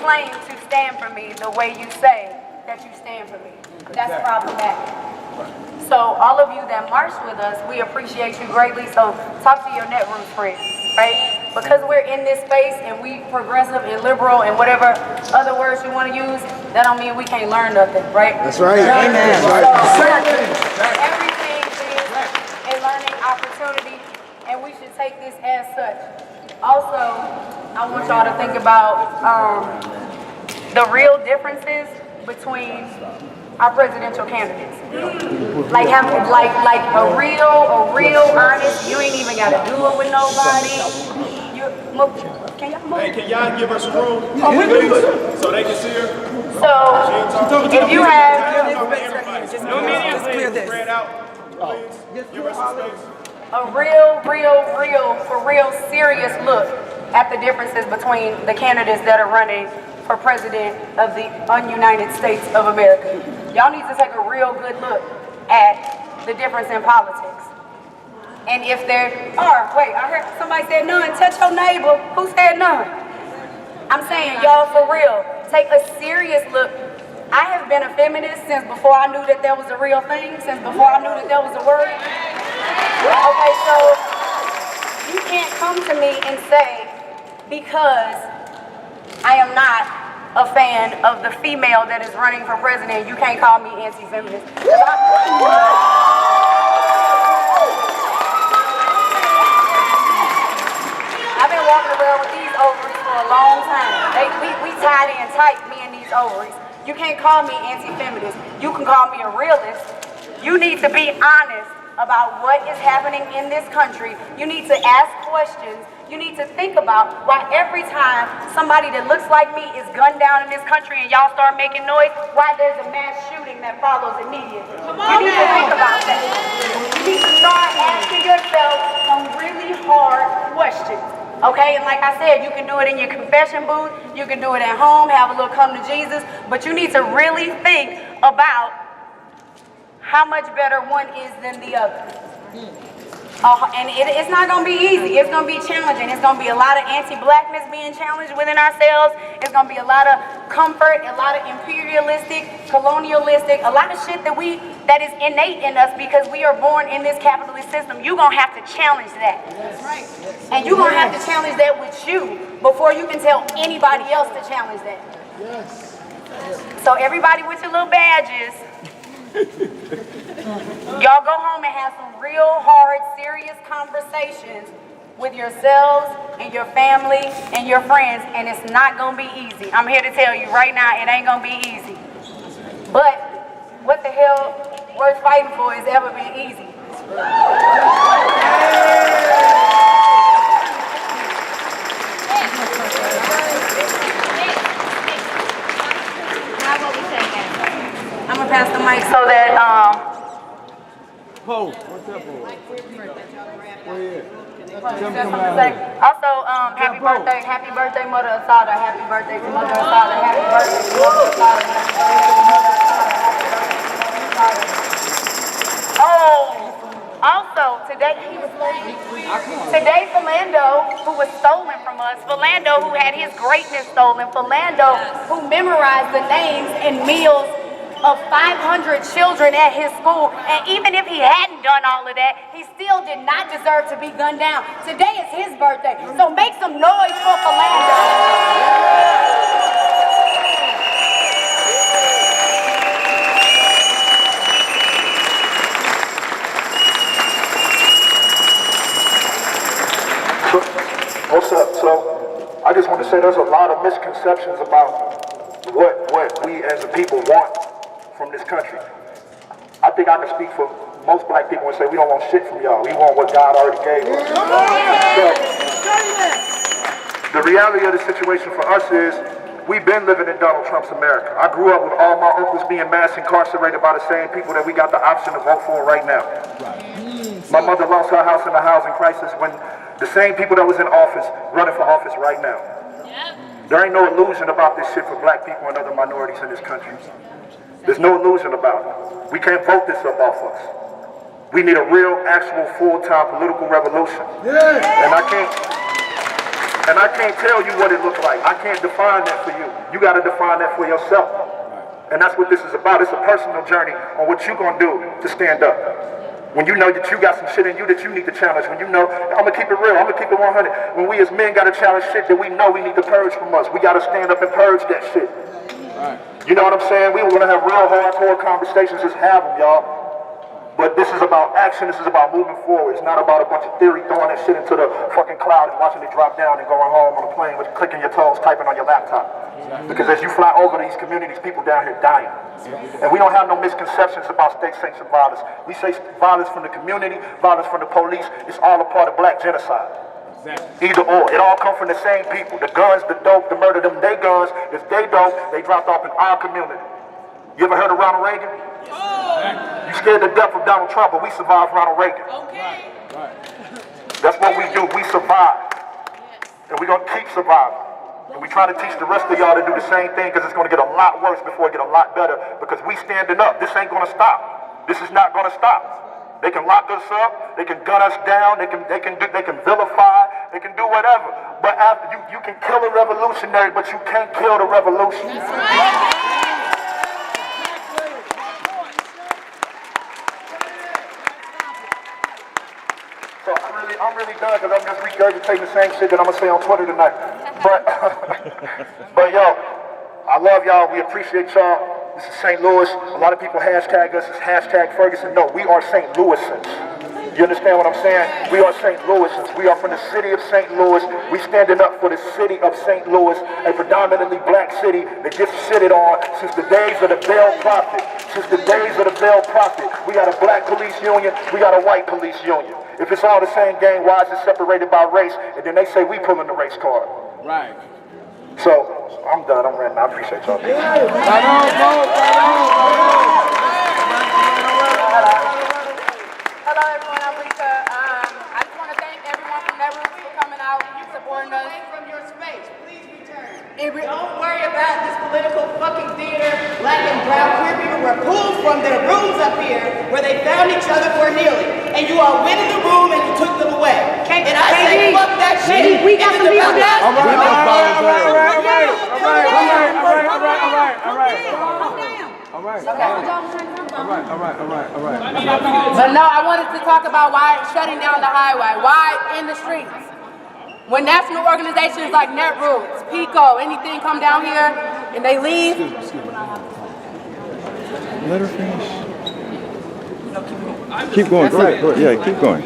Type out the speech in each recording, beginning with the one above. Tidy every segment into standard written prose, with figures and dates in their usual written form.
claim to stand for me the way you say that you stand for me. That's problematic. So all of you that marched with us, we appreciate you greatly. So talk to your Netroots friends, right? Because we're in this space and we progressive and liberal and whatever other words you want to use, that don't mean we can't learn nothing, right? That's right. Amen. So, everything is a learning opportunity, and we should take this as such. Also, I want y'all to think about the real differences between our presidential candidates. Like a real honest, you ain't even gotta do it with nobody. Can y'all move? Hey, can y'all give us room, please, so they can see her? So, if you have No media, please. Spread out, please. Give us some space. a real serious look at the differences between the candidates that are running for president of the United States of America. Y'all need to take a real good look at the difference in politics. And if there are, wait, I heard somebody said none, touch your neighbor. Who said none? I'm saying, y'all, for real, take a serious look. I have been a feminist since before I knew that there was a real thing, since before I knew that there was a word. Okay, so you can't come to me and say, because I am not a fan of the female that is running for president, you can't call me anti-feminist. I've been walking around with these ovaries for a long time. We tied in tight, me and these ovaries. You can't call me anti-feminist. You can call me a realist. You need to be honest about what is happening in this country. You need to ask questions. You need to think about why every time somebody that looks like me is gunned down in this country and y'all start making noise, why there's a mass shooting that follows immediately. You need to think about that. You need to start asking yourself some really hard questions. Okay, and like I said, you can do it in your confession booth, you can do it at home, have a little come to Jesus, but you need to really think about how much better one is than the other. And it's not going to be easy. It's going to be challenging. It's going to be a lot of anti-blackness being challenged within ourselves. It's going to be a lot of comfort, a lot of imperialistic, colonialistic, a lot of shit that is innate in us because we are born in this capitalist system. You're going to have to challenge that. That's right. And you're going to have to challenge that with you before you can tell anybody else to challenge that. Yes. So everybody with your little badges, y'all go home and have some real hard, serious conversations with yourselves and your family and your friends, and it's not gonna be easy. I'm here to tell you right now, it ain't gonna be easy. But what the hell worth fighting for has ever been easy. I'm gonna pass the mic so that What's up, boy? Also, happy birthday, Mother Asada. Happy birthday to Mother Asada. Happy birthday to Mother Asada. Oh, also today Philando, who was stolen from us, Philando who had his greatness stolen, Philando who memorized the names and meals of 500 children at his school, and even if he hadn't done all of that, he still did not deserve to be gunned down. Today is his birthday, so make some noise for Philando. What's up? So, I just want to say there's a lot of misconceptions about what we as a people want from this country. I think I can speak for most black people and say we don't want shit from y'all. We want what God already gave us. So, the reality of the situation for us is we've been living in Donald Trump's America. I grew up with all my uncles being mass incarcerated by the same people that we got the option to vote for right now. My mother lost her house in the housing crisis when the same people that was in office running for office right now. There ain't no illusion about this shit for black people and other minorities in this country. There's no illusion about it. We can't vote this up off us. We need a real, actual, full-time political revolution. And I can't And I can't tell you what it looks like. I can't define that for you. You got to define that for yourself. And that's what this is about. It's a personal journey on what you're going to do to stand up. When you know that you got some shit in you that you need to challenge. When you know, I'm going to keep it real. I'm going to keep it 100. When we as men got to challenge shit that we know we need to purge from us. We got to stand up and purge that shit. You know what I'm saying? We were going to have real hardcore conversations. Just have them, y'all. But this is about action. This is about moving forward. It's not about a bunch of theory throwing that shit into the fucking cloud and watching it drop down and going home on a plane with clicking your toes, typing on your laptop. Because as you fly over these communities, people down here dying. And we don't have no misconceptions about state-sanctioned violence. We say violence from the community, violence from the police. It's all a part of black genocide. Either or. It all comes from the same people. The guns, the dope, the murder, them they guns. If they dope, they dropped off in our community. You ever heard of Ronald Reagan? You scared to death of Donald Trump, but we survived Ronald Reagan. That's what we do. We survive. And we're going to keep surviving. And we're trying to teach the rest of y'all to do the same thing because it's going to get a lot worse before it get a lot better because we standing up. This ain't going to stop. This is not going to stop. They can lock us up. They can gun us down. They can vilify. They can do whatever. But after you can kill a revolutionary, but you can't kill the revolution. That's right. So I'm really done because I'm just regurgitating the same shit that I'm going to say on Twitter tonight. But yo, I love y'all. We appreciate y'all. This is St. Louis. A lot of people hashtag us as hashtag Ferguson. No, we are St. Louisans. You understand what I'm saying? We are St. Louisans. We are from the city of St. Louis. We standing up for the city of St. Louis, a predominantly black city that gets shitted on since the days of the Bell Prophet. Since the days of the Bell Prophet. We got a black police union. We got a white police union. If it's all the same gang, why is it separated by race? And then they say we pulling the race card. Right. So, I'm done. I'm ready. I appreciate y'all. Hello, everyone. I'm Lisa. I just want to thank everyone from Netroots for coming out and supporting us. Away from your space. Please return. Don't worry about this political fucking theater. Black and brown queer people were pulled from their rooms up here where they found each other for healing. And you all went in the room and you took them away. And I say, fuck that shit. We got some people down. All right. But no, I wanted to talk about why shutting down the highway, why in the streets. When national organizations like Netroots, PICO, anything come down here and they leave. Let her finish. Keep going. Go ahead. Yeah, keep going.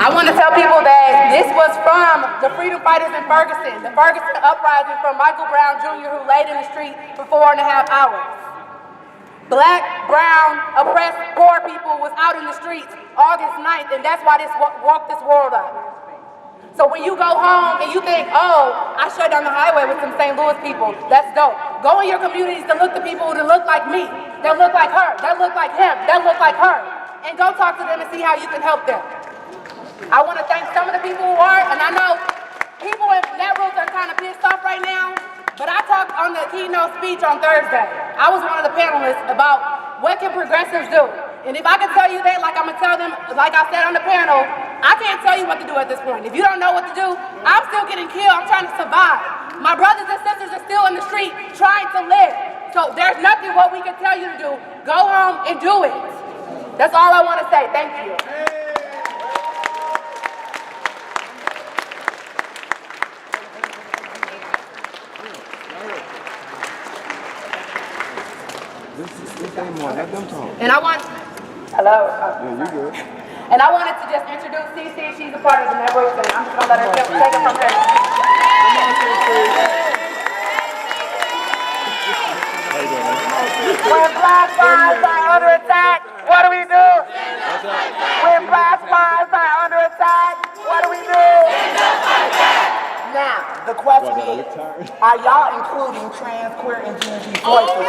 I want to tell people that this was from the freedom fighters in Ferguson, the Ferguson uprising from Michael Brown Jr., who laid in the street for 4.5 hours. Black, brown, oppressed, poor people was out in the streets August 9th, and that's why this woke this world up. So when you go home and you think, oh, I shut down the highway with some St. Louis people, that's dope. Go in your communities to look to people that look like me, that look like her, that look like him, that look like her, and go talk to them and see how you can help them. I want to thank some of the people who are, and I know people in Netroots are kind of pissed off right now, but I talked on the keynote speech on Thursday. I was one of the panelists about what can progressives do. And if I can tell you that, like I'm going to tell them, like I said on the panel, I can't tell you what to do at this point. If you don't know what to do, I'm still getting killed. I'm trying to survive. My brothers and sisters are still in the street trying to live. So there's nothing what we can tell you to do. Go home and do it. That's all I want to say. Thank you. And I want, hello? Yeah, you good. And I wanted to just introduce CC. She's a part of the Netroots, and I'm just going to let her take it from there. When black lives are under attack, what do we do? When black lives are under attack, what do we do? Now, the question is, are y'all including trans, queer, and GNG voices?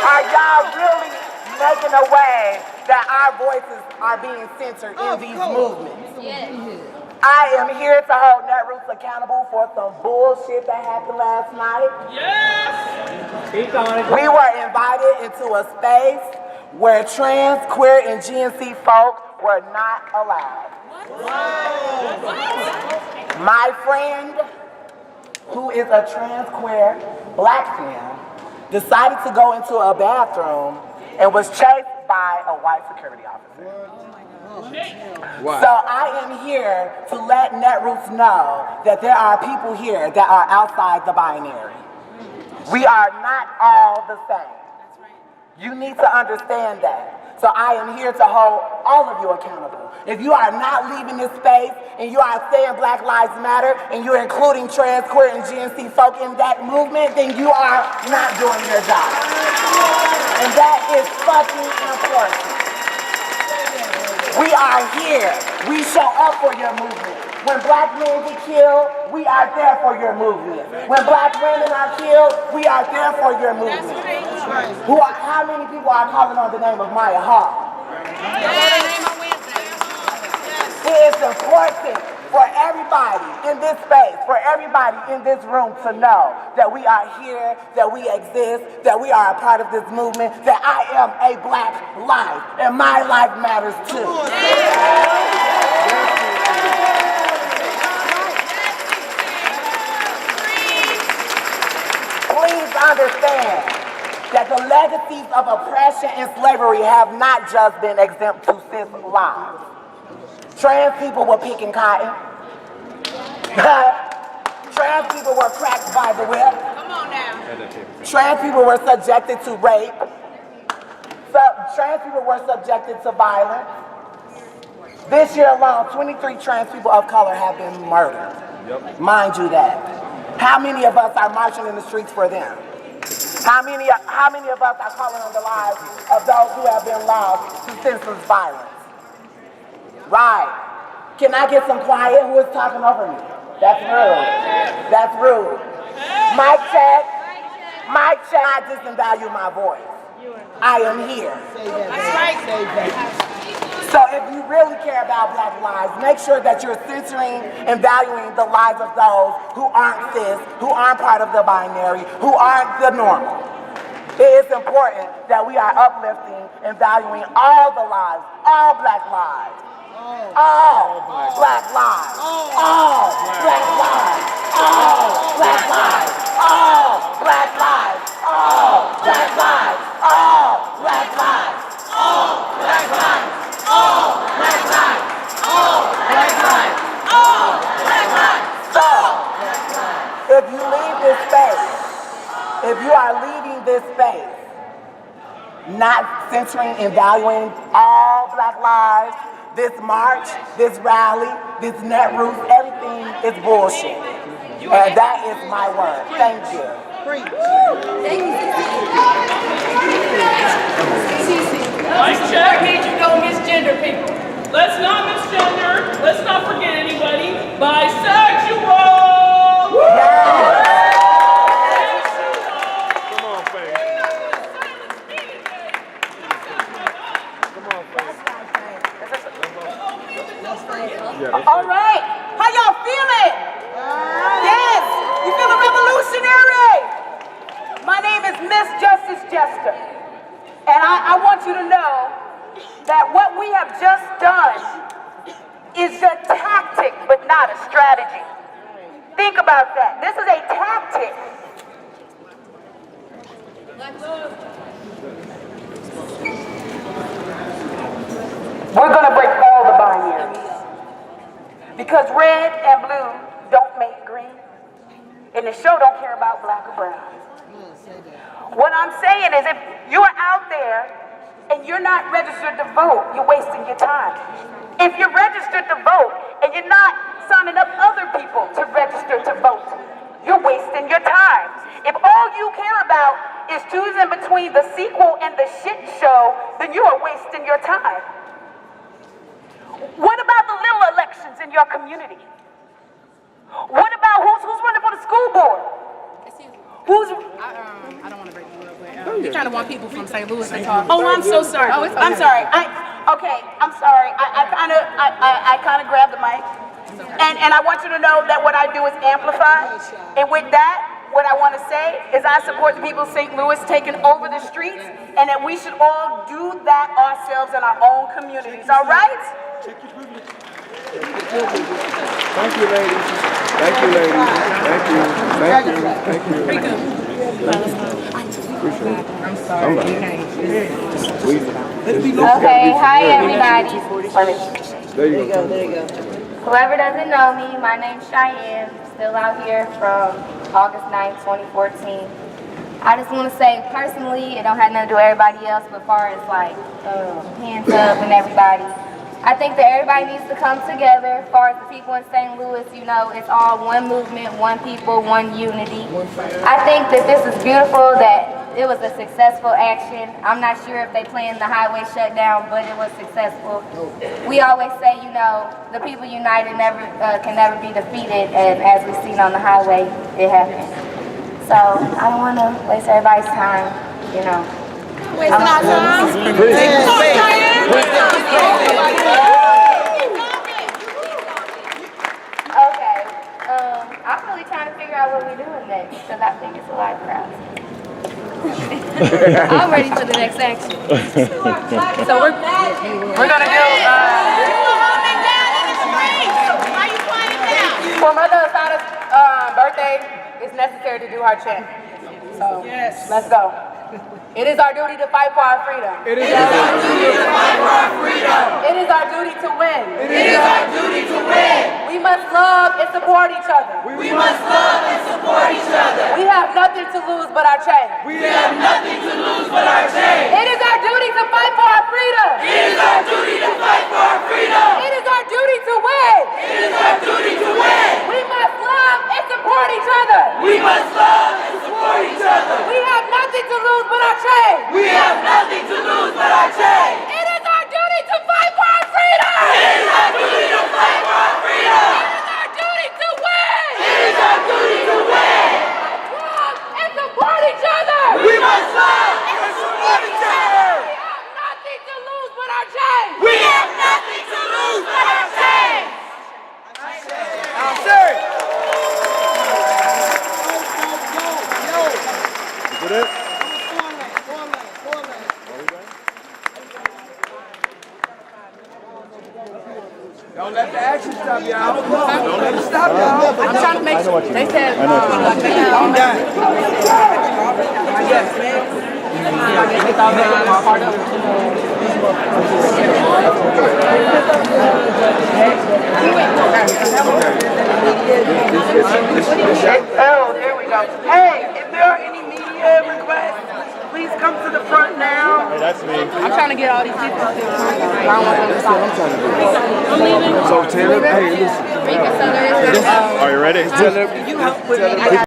Are y'all really making a way that our voices are being censored in these movements? I am here to hold Netroots accountable for some bullshit that happened last night. We were invited into a space where trans, queer, and GNC folk were not allowed. My friend, who is a trans queer black female, decided to go into a bathroom and was chased by a white security officer. So I am here to let Netroots know that there are people here that are outside the binary. We are not all the same. You need to understand that. So I am here to hold all of you accountable. If you are not leaving this space and you are saying Black Lives Matter and you're including trans, queer, and GNC folk in that movement, then you are not doing your job. And that is fucking important. We are here. We show up for your movement. When black men get killed, we are there for your movement. When black women are killed, we are there for your movement. How many people are calling on the name of Maya Hall? It is important for everybody in this space, for everybody in this room to know that we are here, that we exist, that we are a part of this movement, that I am a black life, and my life matters too. Please understand that the legacies of oppression and slavery have not just been exempt to cis lives. Trans people were picking cotton. Trans people were cracked by the whip. Come on now. Trans people were subjected to rape. Trans people were subjected to violence. This year alone, 23 trans people of color have been murdered. Mind you that. How many of us are marching in the streets for them? How many of us are calling on the lives of those who have been lost to senseless violence? Right. Can I get some quiet? Who is talking over me? That's rude. That's rude. Mic check. Mic check. I disvalue my voice. I am here. So if you really care about black lives, make sure that you're censoring and valuing the lives of those who aren't cis, who aren't part of the binary, who aren't the normal. It is important that we are uplifting and valuing all the lives, all black lives. All black lives. All black lives. All black lives. All black lives. All black lives. All black lives. All black lives. All black lives. All black lives. All black lives. So, if you leave this space, if you are leaving this space, not censoring and valuing all black lives, this march, this rally, this Netroots, everything is bullshit. And that is my word. Thank you. Mic check. You don't misgender people. Let's not misgender. Let's not forget anybody. Bisexual. Yeah. Come on, Faye. All right. How y'all feeling? Yes. You feeling revolutionary? My name is Miss Justice Jester. And I want you to know that what we have just done is a tactic, but not a strategy. Think about that. This is a tactic. We're going to break all the binaries. Because red and blue don't make green. And the show don't care about black or brown. What I'm saying is if you're out there and you're not registered to vote, you're wasting your time. If you're registered to vote and you're not signing up other people to register to vote, you're wasting your time. If all you care about is choosing between the sequel and the shit show, then you are wasting your time. What about the little elections in your community? What about who's running for the school board? Who's... I don't want to break you up, but you kind of want people from St. Louis to talk. Oh, I'm so sorry. Oh, it's I'm sorry. I'm sorry. I kind of grabbed the mic, and I want you to know that what I do is amplify. And with that, what I want to say is I support the people of St. Louis taking over the streets, and that we should all do that ourselves in our own communities. All right? Thank you, ladies. Thank you, ladies. Thank you. Thank you. Thank you. I'm sorry. Okay, hi everybody. There you go. Whoever doesn't know me, my name's Cheyenne. Still out here from August 9th, 2014. I just want to say personally, it don't have nothing to do with everybody else, but as far as like hands up and everybody, I think that everybody needs to come together. As far as the people in St. Louis, you know, it's all one movement, one people, one unity. I think that this is beautiful, that it was a successful action. I'm not sure if they planned the highway shutdown, but it was successful. We always say, you know, the people united can never be defeated, and as we've seen on the highway, it happened. So I don't want to waste everybody's time, you know. Wasting our time. Okay, I'm really trying to figure out what we're doing next, because I think it's a lot of crowds. I'm ready for the next action. So we're gonna do for Mother Asada's birthday. It's necessary to do her chant. So let's go. It is our duty to fight for our freedom. It is our duty to fight for our freedom. It is our duty to win. It is our duty to win. We must love and support each other. We must love and support each other. We have nothing to lose but our chain. We have nothing to lose but our chain. It is our duty to fight for our freedom. It is our duty to fight for our freedom. It is our duty to win. It is our duty to win. We must love and support each other. We must love and support each other. We have nothing to lose but our chain. We have nothing to lose but our chain. It is our duty to fight for our freedom. It is our duty to fight for our freedom. It is our duty to win. It is our duty to win. Love and support each other. We must love and support each other. We have nothing to lose but our chain. We have nothing to lose but our chain. Is it? Don't let the action stop y'all. Don't let it stop y'all. I'm trying to make sure. They said, I'm done. Oh, there we go. Hey, if there are any media requests, please come to the front now. Hey, that's me. I'm trying to get all these people. I don't want them to stop. So Taylor, hey, listen. Are Are you ready? you help with me?